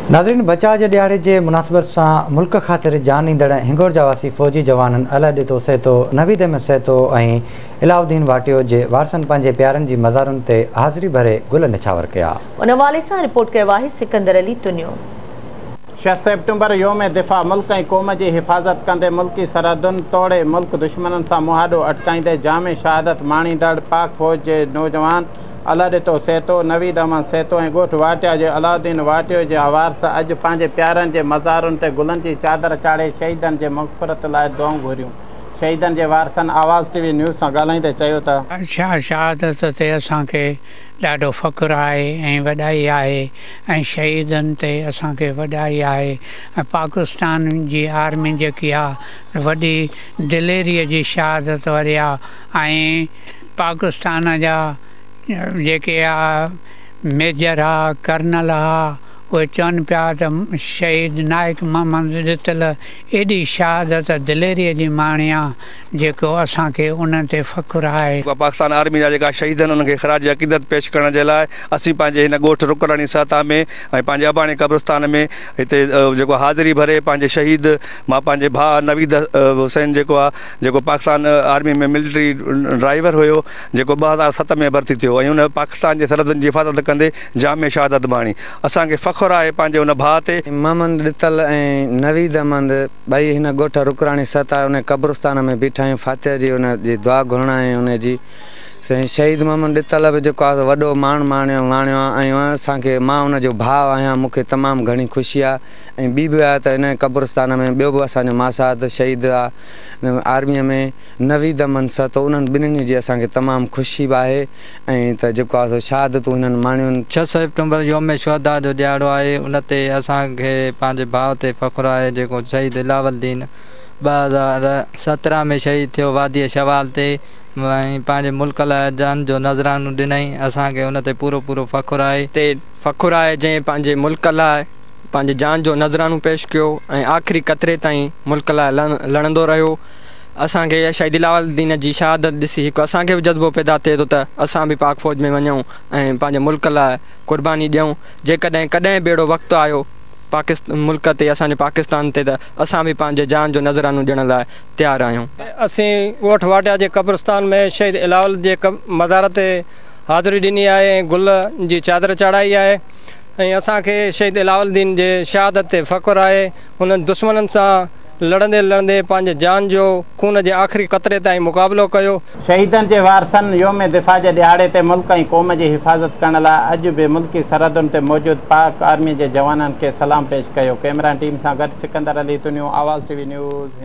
नाज़रीन, बचाव जे ॾियारे जे मुनासिबत सां मुल्क ख़ातिर जान ईंदड़ हिंगोर जा वासी फ़ौजी जवाननि अलाह ॾितो सहतो नवीद में सहतो ऐं इलाउद्दीन वाटियो जे वारसनि पंहिंजे प्यारनि जी मज़ारुनि ते हाज़िरी भरे गुल निछावर कया। उन हवाले सां रिपोर्ट कयो आहे सिकंदर अली तुनियो। 6 सितंबर योम दिफ़ा मुल्क ऐं क़ौम जी हिफ़ाज़त कंदे मुल्की सरहदुनि तोड़े मुल्क दुश्मननि सां मुहाॾो अटकाईंदे जाम शहादत माणींदड़ पाक फ़ौज जे नौजवान अलाह ॾितो सहतो नवीद अहमद सहतो ऐं ॻोठ वाटिया जे अलाउद्दीन वाटियो जे वारस अॼु पंहिंजे प्यारनि जे मज़ारुनि ते गुलनि जी चादर चाढ़े शहीदनि जे मग़फ़िरत लाइ दुआऊं घुरियूं। शहीदनि जे वारसनि आवाज़ टीवी न्यूज़ सां ॻाल्हाईंदे चयो त शहादत ते असांखे ॾाढो फ़ख़्रु आहे ऐं वॾाई आहे ऐं शहीदनि ते असांखे वॾाई आहे। ऐं पाकिस्तान जी आर्मी जेकी आहे वॾी दिलेरीअ जी शहादत वरी आहे ऐं पाकिस्तान जा जेके आहे मेजर आहे कर्नल आहे उहे चवनि पिया त शहीद नाइक मोहम्मद ॾितल एॾी शहादत दिलेरीअ जी माणी आहे जेको असांखे उन ते फ़ख़्रु आहे। पाकिस्तान आर्मी जा जेका शहीद आहिनि उनखे ख़राज अक़ीदत पेश करण जे लाइ असीं पंहिंजे हिन ॻोठ रुकरानी सतह में ऐं पंहिंजे अबाणी क़ब्रिस्तान में हिते जेको हाज़िरी भरे पंहिंजे शहीद मां पंहिंजे भाउ नवीद हुसैन जेको आहे जेको पाकिस्तान आर्मी में मिलिट्री ड्राइवर हुयो जेको 2007 में भर्ती थियो ऐं उन पाकिस्तान जे सरहदुनि जी हिफ़ाज़त कंदे जाम शहादत माणी। असांखे फ़ख़्रु आहे पंहिंजे उन भाउ ते। मोहम्मद ॾितल ऐं नवीद अहमद ॿई हिन ॻोठ रुकरानी सतह उन क़ब्रिस्तान में बीठा आहियूं फातिह जी उन जी दुआ घुरणा ऐं उन जी शहीद मोहम्मद ॾितल बि जेको आहे वॾो माणियो आहे ऐं असांखे मां उनजो भाउ आहियां। मूंखे तमामु घणी ख़ुशी आहे ऐं ॿी बि आहे त इन क़ब्रिस्तान में ॿियो बि असांजो मासाद शहीद आहे आर्मीअ में नवीद अहमद सत उन्हनि ॿिन्हिनि जी असांखे तमामु ख़ुशी बि आहे ऐं त जेको आहे शहादतूं हिननि माणियुनि। 6 सितंबर योम शुहदा जो ॾियारो आहे उन ते असांखे पंहिंजे भाउ ते फ़ख़्रु आहे जेको शहीद इलाउद्दीन 2017 में शहीद थियो वादी शवाल ते ऐं पंहिंजे मुल्क लाइ जान जो नज़रानो ॾिनई। असांखे उन ते पूरो फ़ख़्रु आहे। ते फ़ख़्रु आहे जंहिं पंहिंजे मुल्क लाइ पंहिंजे जान जो नज़रानो पेश कयो ऐं आख़िरी क़तरे ताईं मुल्क लाइ लड़ंदो रहियो। असांखे शहीद इलाउद्दीन जी शहादत ॾिसी हिकु असांखे बि जज़्बो पैदा थिए थो त असां बि पाक फ़ौज में वञूं ऐं पंहिंजे मुल्क लाइ क़ुर्बानी ॾियूं। जेकॾहिं कॾहिं बेड़ो वक़्तु आयो मुल्क ते असांजे पाकिस्तान ते त असां बि पंहिंजे जान जो नज़रानो ॾियण लाइ तयारु आहियूं। असीं ॻोठ वाटिया जे क़ब्रिस्तान में शहीद इलाउद्दीन जे मज़ार ते हाज़िरी ॾिनी आहे ऐं गुल जी चादर चढ़ाई आहे ऐं असांखे शहीद इलाउद्दीन जे शहादत ते फ़ख़्रु आहे। हुननि दुश्मननि सां लड़ंदे लड़ंदे पंहिंजे जान जो खून जे आख़िरी क़तरे ताईं मुक़ाबिलो कयो। शहीदनि जे वारसनि योम दिफ़ा जे ॾियारे ते मुल्क ऐं क़ौम जी हिफ़ाज़त करण लाइ अॼु बि मुल्की सरहदुनि ते मौजूदु पाक आर्मी जे जवाननि खे सलाम पेश कयो। कैमरा टीम सां गॾु सिकंदर अली तुनियो, आवाज़ टीवी न्यूज़।